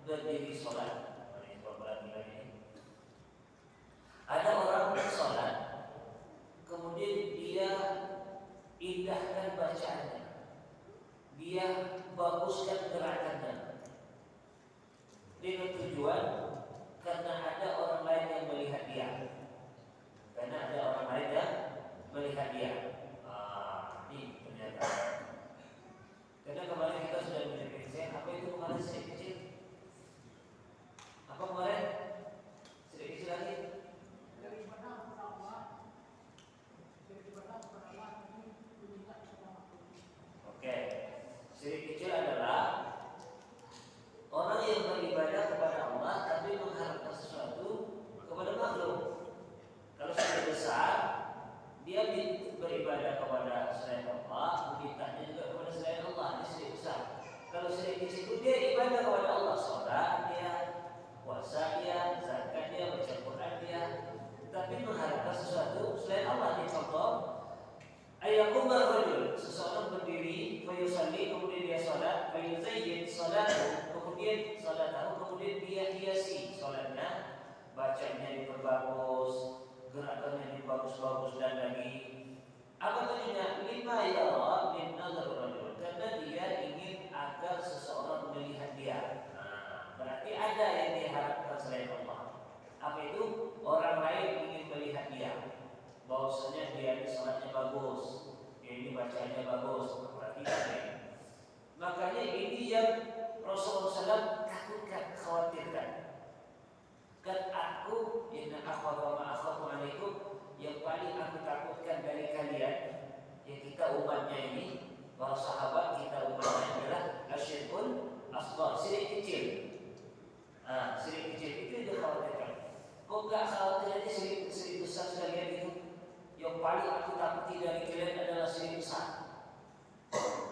berdiri sholat. Ini ini. Ada orang sholat, kemudian dia indahkan bacaannya, dia baguskan gerakannya, dengan tujuan karena ada orang lain yang melihat dia, ini ternyata. Karena kemarin kita sudah mendefinisi apa itu kemarin sirik kecil. Apa kemarin sirik kecil lagi? Oke, sirik kecil adalah orang yang beribadah kepada Allah tapi mengharapkan sesuatu kepada makhluk. Kalau sirik besar, dia beribadah kepada selain Allah, mintanya juga kepada selain Allah. Ini sirik besar. Kalau sirik kecil itu dia ibadah kepada Allah, sholat dia, puasa dia, zakat dia, baca Quran dia, tapi mengharapkan sesuatu selain Allah. Ini contoh. Ayakum rajul, seseorang berdiri, fayusalli, kemudian dia sholat, fayuzayyin sholatahu, kemudian sholatahu, kemudian dia hiasi sholatnya, bacanya diperbagus, gerakannya dibagus-bagus dan lagi. Apa tujuannya? Lima yara min nazar rajul, karena dia ingin agar seseorang melihat dia. Berarti ada yang diharapkan selain Allah. Apa itu? Orang lain ingin melihat dia. Bahwasanya dia ini sholatnya bagus, dia ini bacanya bagus, berarti ada. Makanya ini yang Rasulullah SAW takutkan, khawatirkan. Kan aku, inna akhwafa ma akhafu alaikum, yang paling aku takutkan dari kalian, yang kita umatnya ini, para sahabat kita umatnya adalah asyirkun asghar, sirik kecil. Sirik kecil itu dikhawatirkan. Kok gak khawatir aja sirik besar sekalian itu? Yang paling aku takuti dari kalian adalah sirik besar.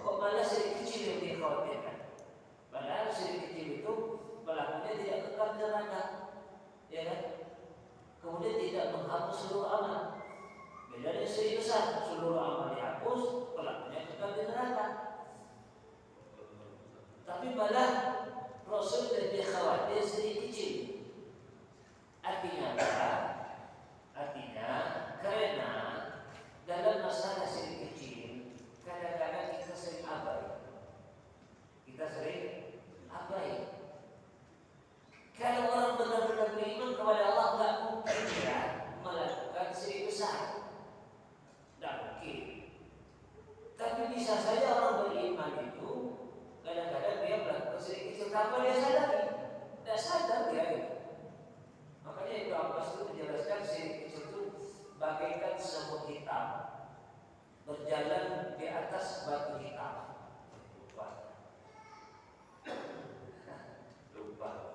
Kok malah sirik kecil yang dikhawatirkan? Padahal sirik kecil itu pelakunya tidak kekal di neraka, ya kan? Kemudian tidak menghapus seluruh amal. Beda dengan sirik besar, seluruh amal dihapus, pelakunya kekal di neraka. Tapi malah Rasul lebih khawatir sirik kecil. Artinya apa? Artinya karena dalam masalah sirik kecil kadang-kadang kita sering abai. Kalau orang benar-benar beriman kepada Allah, nggak mungkin ya melakukan sirik besar, nggak mungkin. Tapi bisa saja orang beriman itu kadang-kadang dia melakukan sirik kecil tanpa dia sadari, tidak sadar dia. Makanya Ibnu Abbas itu menjelaskan sirik kecil itu bagaikan semut hitam berjalan di atas batu hitam. Lupa.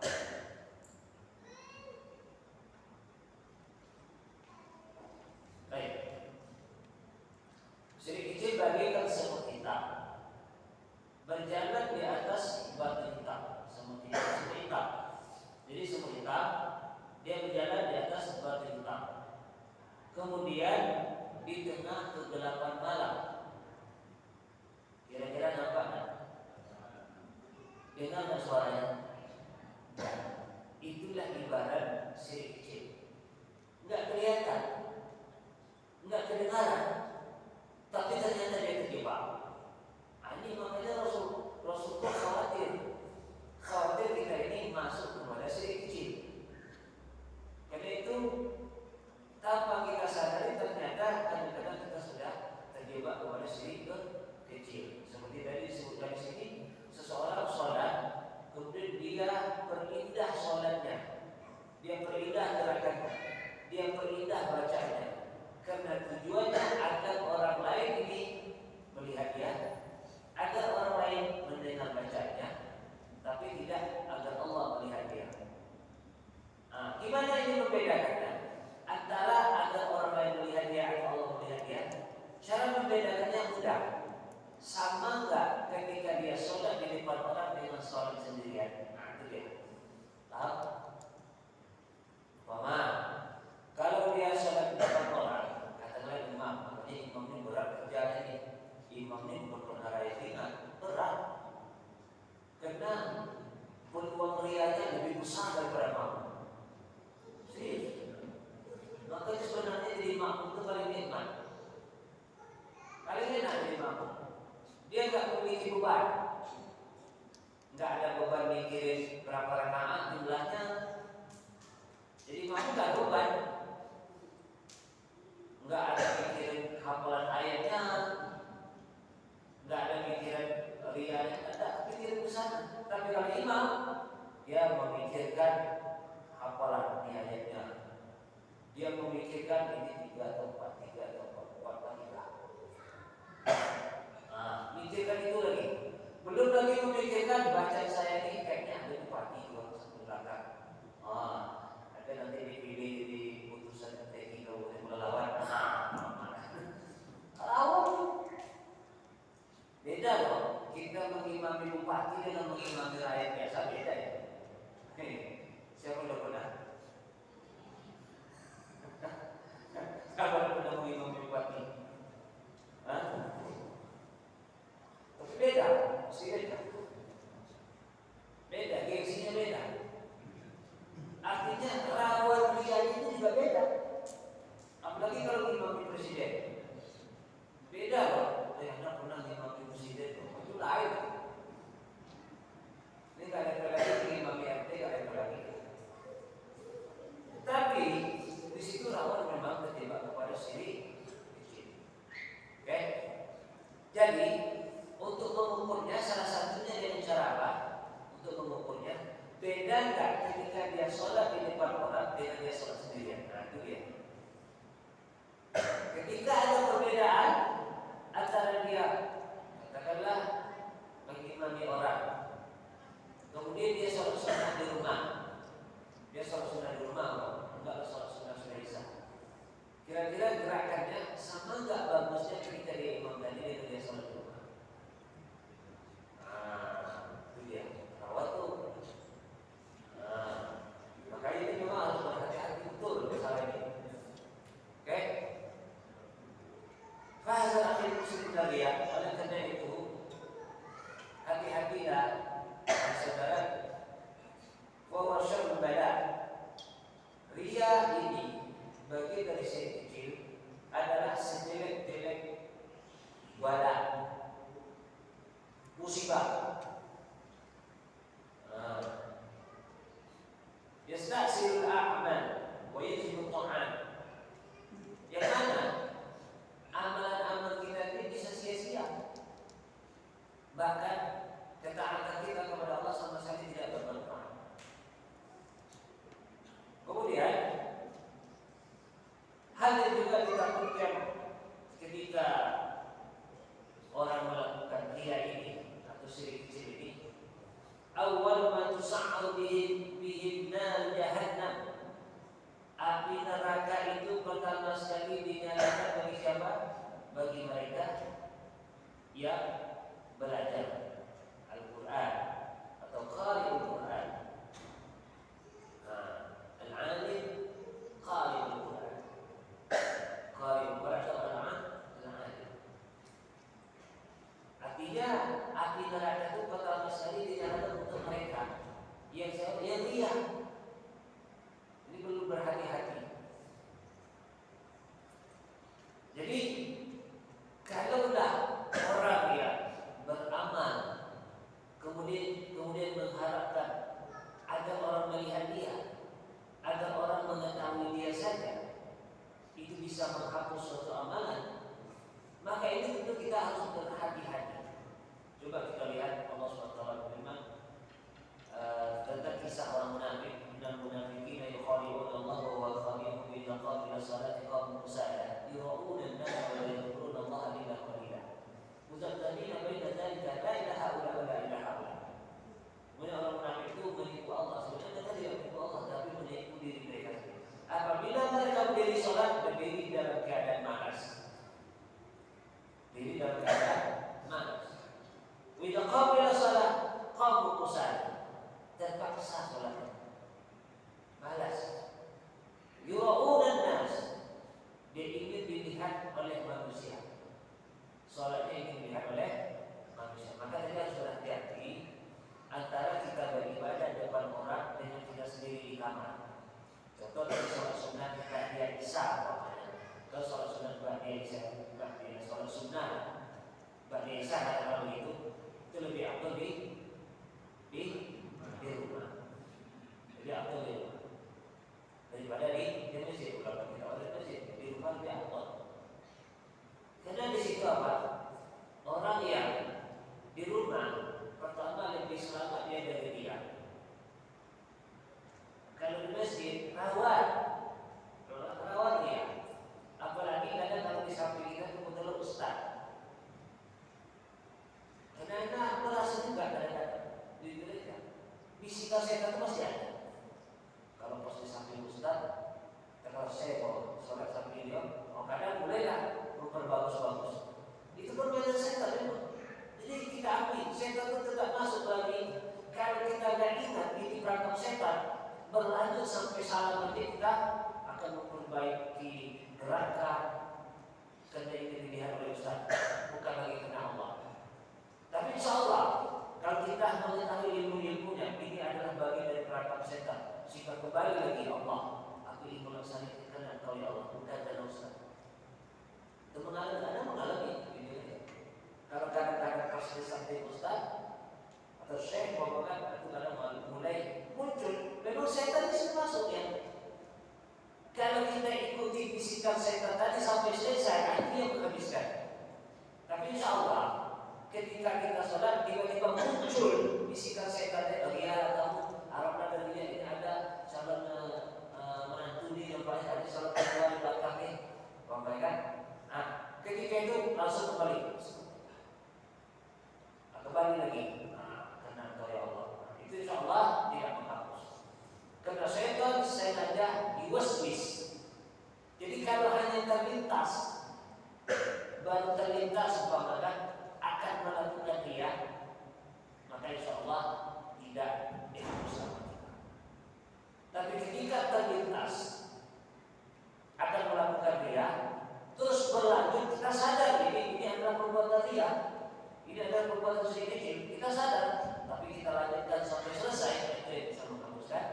Baik. Sirik kecil bagaikan semut hitam berjalan di atas batu hitam. Semut hitam. Jadi semut hitam dia berjalan di atas batu hitam. Kemudian di tengah kegelapan malam, kira-kira nampak kan? Dengar nggak suaranya? Itulah ibarat sirik kecil. Nggak kelihatan, nggak kedengaran, tapi ternyata dia terjebak. Ini makanya Rasulullah khawatir kita ini masuk kepada sirik kecil. Karena itu tanpa kita sadari ternyata kadang-kadang kita sudah terjebak kepada sirik kecil. Seperti tadi disebutkan di sini, seseorang sholat, kemudian dia perindah sholatnya, dia perindah gerakannya, dia perindah bacanya, karena tujuannya agar orang lain ini melihat dia, agar orang lain mendengar bacanya, tapi tidak agar Allah melihat dia. Gimana ini membedakannya antara agar orang lain melihat dia atau Allah melihat dia? Cara membedakannya mudah. Sama enggak ketika dia sholat di depan orang dengan sholat sendirian? Itu dia. Tahu? Kalau dia sholat di depan orang, katakanlah imam, makanya imam ini berat kerjaan ini. Imam ini berperkara yang ringan, berat. besar daripada makmum. Serius. Makanya sebenarnya jadi makmum itu paling nikmat. Paling enak jadi makmum. Dia nggak memiliki beban. Nggak ada beban mikirin berapa rakaat jumlahnya. Jadi makmum nggak beban. Nggak ada mikirin hafalan ayatnya. Nggak ada mikirin rianya. Ada pikirin besar. Tapi kalau imam, dia memikirkan hafalan di ayatnya. Dia memikirkan ini 3 atau 4, 3 atau 4 lagi lah. Nah, mikirkan itu lagi. Belum lagi memikirkan bacaan saya ini kayaknya ada di pagi dua satu belakang. Ada nanti dipilih di putusan TI Kabupaten Pelalawan. Awal beda loh. Kita mengimami bupati dengan mengimami rakyat biasa beda ya. Siapa yang pernah? Siapa yang pernah mengimami bupati? Tapi beda, mesti beda. Beda, gengsinya beda. Artinya rawan rianya itu juga beda. Apalagi kalau mengimami presiden. Beda loh. Anda pernah mengimami presiden itu lain. Ini nggak ada lagi mengimami RT, nggak ada lagi. Tapi di situ rawan memang terjebak kepada syirik. Oke? Jadi untuk mengukurnya salah satunya dengan cara apa? Untuk mengukurnya beda nggak ketika dia sholat di depan orang dengan dia sholat sendirian? Nah itu dia. Ketika ada perbedaan antara dia katakanlah mengimami orang, kemudian dia sholat sunnah di rumah, dia sholat sunnah di rumah, enggak sholat sunnah isya. Kira-kira gerakannya sama nggak bagusnya ketika dia imam tadi dengan dia sholat di rumah? Itu dia rawat tuh. Makanya ini memang harus berhati-hati betul masalah ini. Oke? Fahazal akhir muslim kalian, oleh karena itu hati-hatilah saudara. Bahwa syarul bala, ria ini bagi dari sisi kecil adalah sejelek-jelek bala, musibah. Yasta'silul a'mal wa yajibu ta'an. Yang mana amalan-amalan kita ini bisa sia-sia. Bahkan ketaatan kita kepada Allah sama sekali tidak bermanfaat. Kemudian hal yang juga ditakutkan ketika orang melakukan ria ini atau syirik kecil ini, awal ma tus'aru bihim nar jahannam. Api neraka itu pertama sekali dinyalakan bagi siapa? Bagi mereka yang belajar Al-Quran atau qari'ul Quran. Al-alim qari'ul Quran. Qari'ul Quran atau al-alim. Artinya api neraka itu pertama sekali dinyalakan untuk mereka yang ria. Ini perlu berhati-hati. Jadi kalaulah orang yang beramal kemudian mengharapkan agar orang melihat dia, agar orang mengetahui dia saja, itu bisa menghapus suatu amalan, maka ini tentu kita harus berhati-hati. Coba kita lihat Allah SWT berfirman tentang kisah orang munafik. Innal munafiqina yukhadi'una Allah wa huwa khadi'uhum idza qamu ila salati qamu kusala yura'una an-nasa wa la yadhkuruna Allah illa qalila. Muzabzabina baina dzalika la ilaha illa wa la ilaha illa. Kemudian orang munafik itu menipu Allah. Sebenarnya mereka tidak menipu Allah, tapi menipu diri mereka sendiri. Apabila mereka berdiri sholat, berdiri dalam keadaan malas. Diri dalam keadaan malas. Idza bisikan setan itu masih ada. Kalau pas di samping Ustaz, kalau saya mau sholat samping dia, kadang mulailah memperbagus-bagus. Itu permainan setan memang. Jadi kita ambil, setan itu tidak masuk lagi. Kalau kita tidak ingat ini perangkap setan, berlanjut sampai salah nanti kita akan memperbaiki gerakan. Karena ini dilihat oleh Ustaz, bukan lagi kena Allah. Tapi insya Allah, kalau kita mengetahui ilmu-ilmunya, ini adalah bagian dari perangkap setan. Jika kembali lagi Allah, aku ingin melaksanakan engkau ya Allah, bukan dan Ustaz. Itu mengalami ini. Kalau kadang-kadang pas di samping Ustaz atau Syekh bawakan, itu kadang mulai muncul. Memang setan itu masuk ya. Kalau kita ikuti bisikan setan tadi sampai selesai, itu yang menghabiskan. Tapi insya Allah, ketika kita sholat, tiba-tiba muncul bisikan setan tadi, ya kamu Arab dari ini ada calon menantu di yang paling ada sholat kedua di belakang nih, kan? Nah, ketika itu langsung kembali lagi. Nah, karena engkau ya Allah, itu insya Allah tidak menghapus. Karena setan sengaja diwaswis. Jadi kalau hanya terlintas, baru terlintas umpamakan akan melakukan dia, maka insya Allah tidak bersama kita. Tapi ketika terlintas akan melakukan dia, terus berlanjut, kita sadar ini adalah perbuatan dia, ini adalah perbuatan sedikit, kita sadar, tapi kita lanjutkan sampai selesai, itu yang bisa menghapuskan.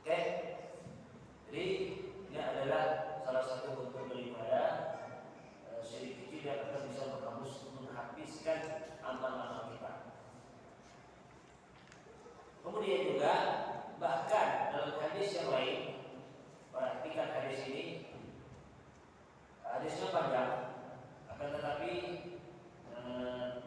Oke, jadi ini adalah salah satu bentuk daripada syirik kecil yang akan bisa menghabiskan amal-amal kita. Kemudian juga bahkan dalam hadis yang lain, perhatikan hadis ini, hadisnya panjang, akan tetapi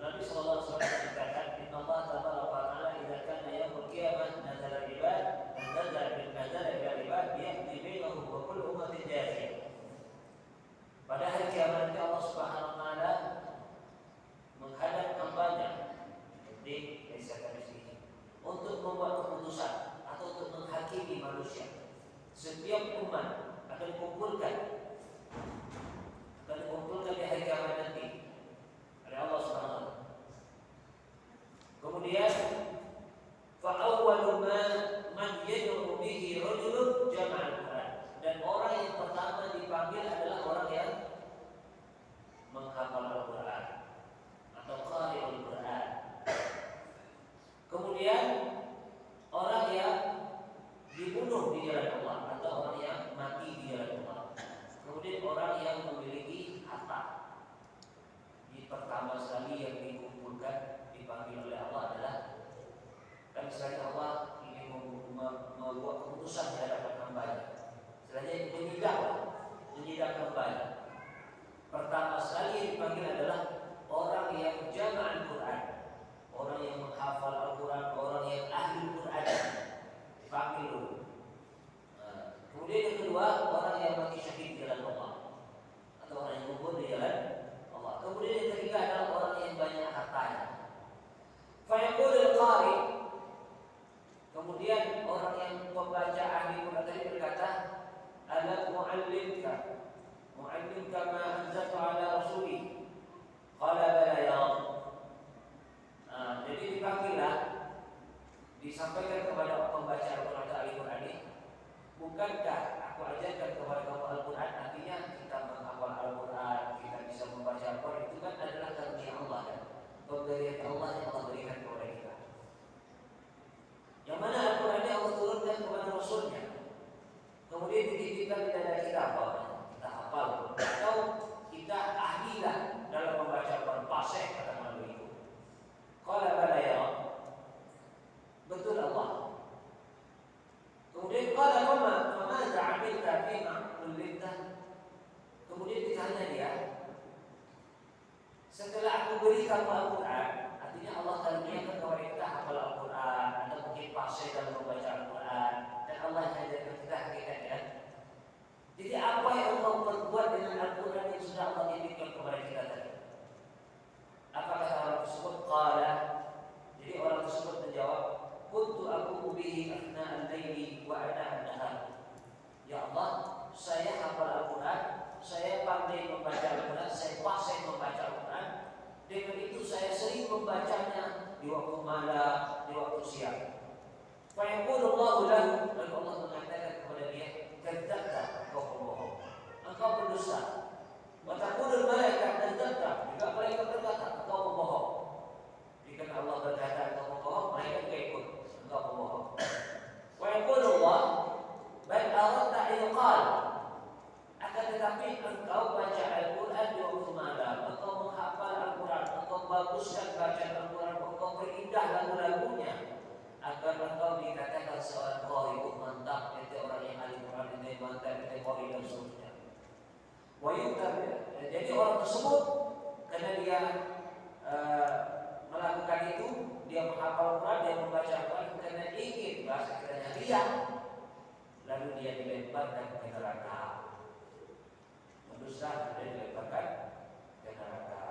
Nabi Sallallahu Alaihi Wasallam mengatakan, Inna Allah Taala wa Taala idza kana yaumul qiyamah nazala ibad dan nazala bil ibad yaqdi bainahum wa kullu ummatin jaziyah. Pada hari kiamat nanti Allah Subhanahu Wa Taala menghadap hambanya, jadi hadis ini, untuk membuat keputusan atau untuk menghakimi manusia. Setiap umat akan dikumpulkan di hari kiamat nanti oleh Allah Subhanahu Wa Taala. Kemudian fa awwalu man yad'u bihi rajulun jama'al Quran, dan orang yang pertama dipanggil adalah orang yang menghafal Al-Quran atau qari'ul Quran. Kemudian orang yang dibunuh di jalan Allah atau orang yang mati di jalan Allah. Kemudian orang yang memiliki harta. Di pertama sekali yang dikumpulkan dipanggil oleh Allah adalah, kan misalnya Allah ingin membuat keputusan di hadapan hambanya. Selanjutnya menyidang hambanya. Pertama sekali yang dipanggil adalah orang yang jama'an Quran, orang yang menghafal Al-Quran, orang yang ahli Quran, dipanggil dulu. Kemudian yang kedua, orang yang mati syahid di jalan Allah atau orang yang gugur di jalan Allah. Kemudian yang ketiga adalah orang yang banyak hartanya. Fayaqulul qari, kemudian orang yang membaca ahli Quran tadi berkata, ala mu'allimka ma anzaltu ala rasuli. Qala bala ya Allah. Jadi dipanggillah, disampaikan kepada pembaca Al-Quran atau ahli Quran ini, bukankah aku ajarkan kepada kamu Al-Quran? Artinya kita menghafal Al-Quran, kita bisa membaca Al-Quran, itu kan adalah karunia Allah, kan? Pemberian Allah yang Allah berikan kepada kita. Yang mana Al-Quran ini Allah turunkan kepada Rasulnya, kemudian dititipkan di dada kita apa? Kita hafal, atau kita ahlilah dalam membaca Al-Quran, fasih katakan begitu. Qala bala ya Allah, betul Allah. Kemudian qala famadza 'amilta fima 'ullimta. Kemudian ditanya dia, setelah aku beri kamu Al-Quran, artinya Allah malam, di waktu siang. Fa yaqulu Allahu lahu, lalu Allah mengatakan kepada dia, kadzabta, engkau pembohong, engkau berdusta. Wa taqulul malaikat kadzabta, juga malaikat berkata engkau pembohong. Jika Allah berkata engkau pembohong, malaikat juga ikut engkau pembohong. Wa yaqulu Allah, bal aradta iqal, akan tetapi engkau baca Al-Quran di waktu malam, engkau menghafal Al-Quran, engkau baguskan bacaan Al-Quran, engkau berindah lagu-lagunya, agar engkau dikatakan seorang qari, mantap, itu orang yang ahli Quran, itu mantap, itu qari dan seterusnya. Jadi orang tersebut karena dia melakukan itu, dia menghafal Quran, dia membaca Quran karena ingin bahasa kitanya riya, lalu dia dilemparkan ke neraka. Berdusta dan dilemparkan ke neraka.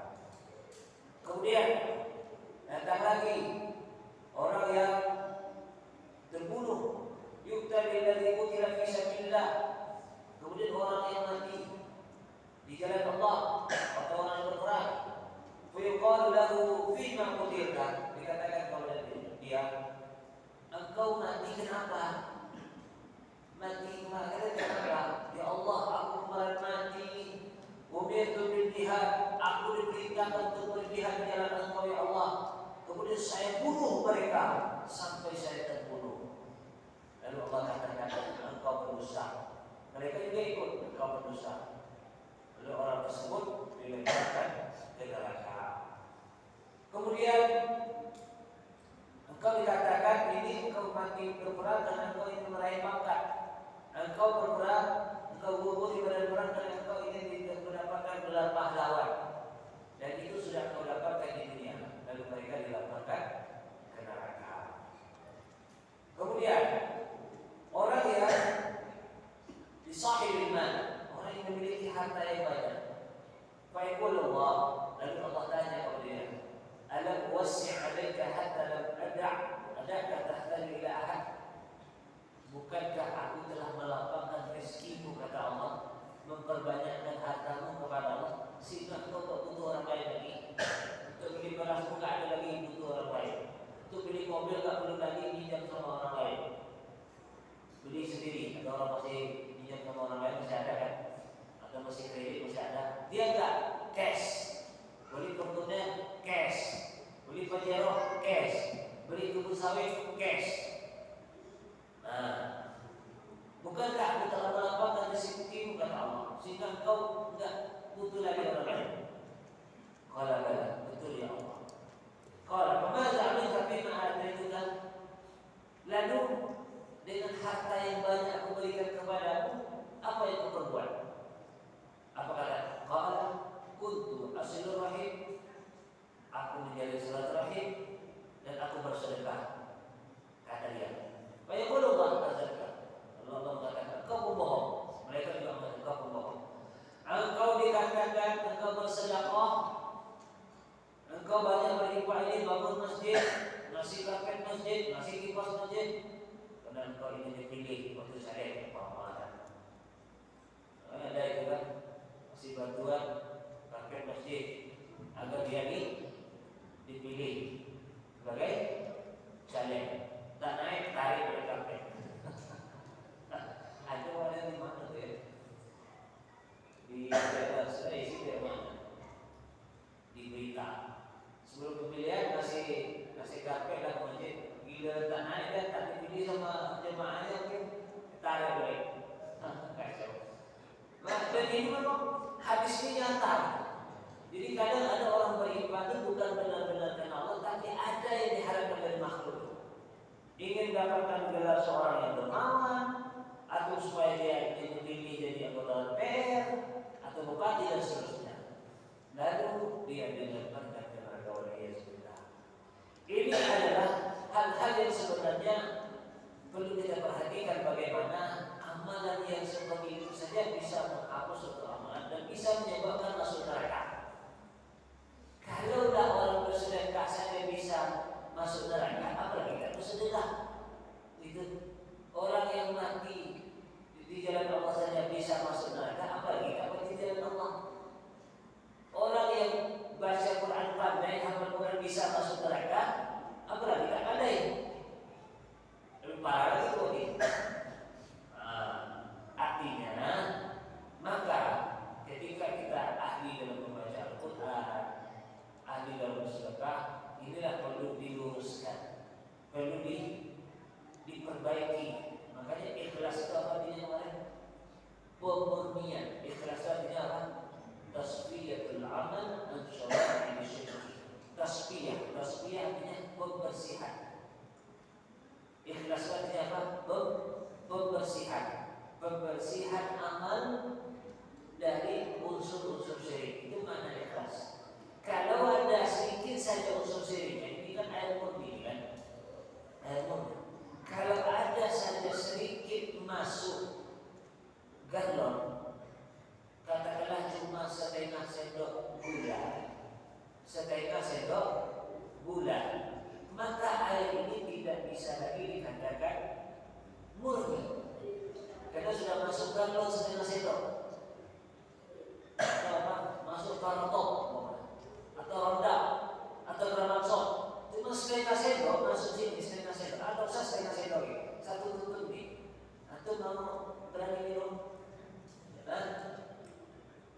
Kemudian datang lagi orang yang terbunuh, yuqtal alladhi qutila fi sabilillah. Kemudian orang yang mati di jalan Allah atau orang yang berperang, fa yuqalu lahu fima qutilta, dikatakan kepada dia, engkau mati kenapa? Mati kenapa? Ya Allah, aku kemarin mati. Umirtu bil jihad, aku diperintahkan untuk berjihad di jalan Engkau ya Allah. Kemudian saya bunuh mereka sampai saya terbunuh. Lalu Allah katakan, engkau berdosa. Mereka juga ikut, engkau berdosa. Lalu orang tersebut dilemparkan ke neraka. Kemudian engkau dikatakan ini engkau mati berperang karena engkau ingin meraih pangkat. Engkau berperang, engkau gugur di medan perang karena engkau ingin mendapatkan gelar pahlawan. Dan itu sudah engkau dapatkan di dunia. Lalu mereka dilemparkan ke neraka. Kemudian orang yang disahibul mal, orang yang memiliki harta yang banyak. Fa yaqulu Allah, lalu Allah tanya kepada dia, alam wasi' 'alaika hatta lam adaka tahtaju ila ahad. Bukankah aku telah melapangkan rezekimu, kata Allah, memperbanyakkan hartamu kepada Allah, sehingga engkau tak butuh orang lain lagi. Untuk beli berasmu tak ada lagi butuh orang lain. Untuk beli mobil tak perlu lagi pinjam sama orang lain. Beli sendiri, ada orang masih pinjam sama orang lain masih ada kan? Atau masih kredit masih ada. Dia enggak cash. Beli komputernya cash. Beli Pajero cash. Beli kebun sawit cash. Nah, bukankah aku telah melapangkan rezekimu, kata Allah, sehingga engkau tidak butuh lagi orang lain? Qala bala, betul ya Allah. Qala famadza 'amilta fima ataituka? Lalu dengan harta yang banyak aku berikan kepadamu, apa yang kau perbuat? Apa kata? Qala kuntu asilur rahim, aku menjalin silaturahim dan aku bersedekah, kata dia. Banyak puluh Allah katakan, Allah mengatakan engkau pembohong. Mereka juga mengatakan engkau pembohong. Engkau dikatakan engkau bersedekah, engkau banyak beribadah ini, bangun masjid, ngasih karpet masjid, ngasih kipas masjid, karena engkau ini dipilih waktu saya pemahaman. Ada itu kan, ngasih bantuan karpet masjid agar dia ini dipilih sebagai caleg. Tak naik, tarik pada karpet. Ada orang di mana tu ya? Di daerah saya isi dari mana? Di berita. Sebelum pemilihan kasih karpet dan masjid. Gila tak naik dan tak dipilih sama jemaahnya mungkin tarik balik. Kacau. Dan ini memang hadis ini nyata. Jadi kadang ada orang beribadah bukan benar-benar karena Allah, tapi ada yang diharapkan dari makhluk. Ingin dapatkan gelar seorang yang dermawan, atau supaya dia dipilih jadi anggota DPR atau bupati dan seterusnya. Lalu dia dilemparkan ke neraka waliyadzubillah. Ini adalah hal-hal yang sebenarnya perlu kita perhatikan, bagaimana amalan yang seperti itu saja bisa menghapus suatu amalan dan bisa menyebabkan masuk neraka. Kalau orang bersedekah saja bisa masuk neraka, apalagi kita bersedekah. Itu orang yang mati di jalan Allah saja bisa masuk neraka, apalagi kita mati di jalan Allah. Orang yang baca Quran pandai, hafal Quran bisa masuk neraka, apalagi perlu diperbaiki. Makanya ikhlas itu apa artinya kemarin? Pemurnian. Ikhlas itu artinya apa? Tasfiyatul amal an syara'i syirki. Tasfiyah artinya pembersihan. Ikhlas itu artinya apa? Pembersihan amal dari unsur-unsur syirik. Itu makna ikhlas. Kalau ada sedikit saja unsur syiriknya, ini kan air murni kan? Air murni. Kalau ada saja sedikit masuk galon, katakanlah cuma setengah sendok gula, maka air ini tidak bisa lagi dikatakan murni, karena sudah masuk galon setengah sendok. Atau apa? Masuk karotok atau rendang atau gramason, cuma setengah sendok masuk sini, setengah sendok atau setengah sendok ya, satu tutup nih. Atau mau berani minum?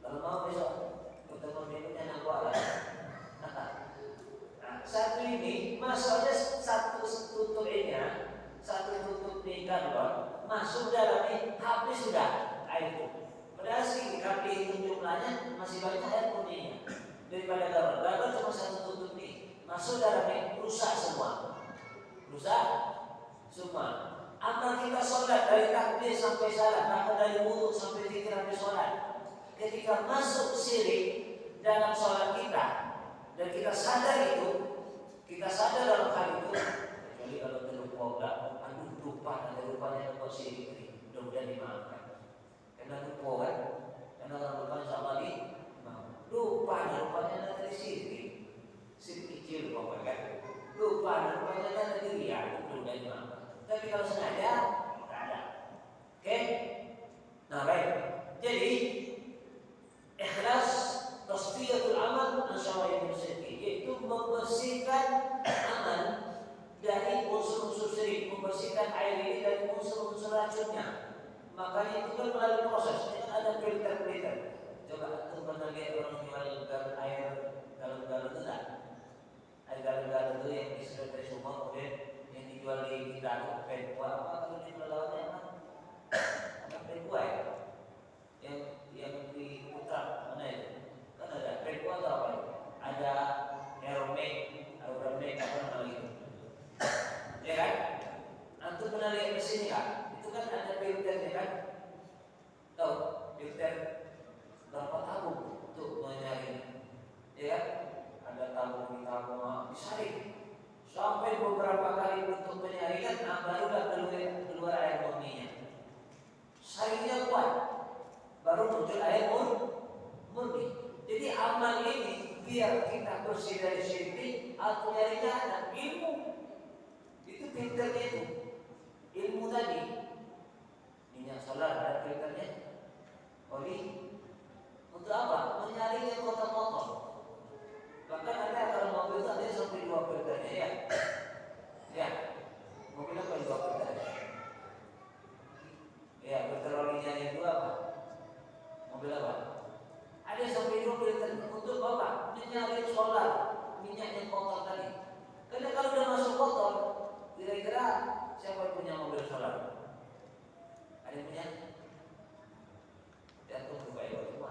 Kalau mau besok ketemu minumnya yang kuala. Satu ini masuknya satu tutup ini, satu tutup di galon masuk dalamnya habis sudah air itu. Padahal sih kami hitung jumlahnya masih banyak air putihnya daripada galon. Galon cuma satu tutup nih, masuk dalamnya rusak semua. Amal kita sholat dari takbir sampai salat, bahkan dari wudu sampai zikir sampai sholat. Ketika masuk syirik dalam sholat kita dan kita sadar dalam hal itu, kecuali kalau terlupa, lupa ada rupanya tempat syirik ini, mudah-mudahan dimaafkan. Karena lupa kan, karena orang lupa insyaAllah lupa ada rupanya ada dari syirik kecil lupa kan, lupa ada rupanya ada dari riya, mudah-mudahan dimaafkan. Tapi kalau sengaja, tidak ada. Oke? Nah baik. Jadi ikhlas tasfiyatul amal an syara'i syirki, yaitu membersihkan amal dari unsur-unsur syirik, membersihkan air ini dari unsur-unsur racunnya. Makanya itu kan melalui proses. Ini kan ada filter. Coba antum pernah lihat orang jual galon air, galon-galon itu tak? Air galon-galon itu yang disedot dari sumur, kemudian yang dijual di kita penkuah apa kalau di lawannya apa penkuah ya? Yang diputar mana itu? Kan ada penkuah atau apa? Ada aeromek apa nama itu? Ya kan? Antum pernah lihat mesin kan? Itu kan ada filternya kan? Tahu filter berapa tabung untuk menyaring? Ya kan? Ada tabung disaring sampai beberapa kali untuk penyaringan, barulah keluar air murninya. Saringnya kuat, baru muncul air murni. Jadi amal ini biar kita bersih dari syirik, penyaringnya ada ilmu. Itu filternya itu, ilmu tadi. Minyak solar ada filternya. Oli untuk apa? Menyaring yang kotor-kotor. Bahkan ada kalau mobil itu ada sampai 2 filternya ya. Ya, mobil apa 2 filternya? Ya, filter olinya yang 2 apa? Mobil apa? Ada sampai 2 filter untuk apa? Menyaring solar, minyak yang kotor tadi. Karena kalau udah masuk kotor, kira-kira siapa yang punya mobil solar?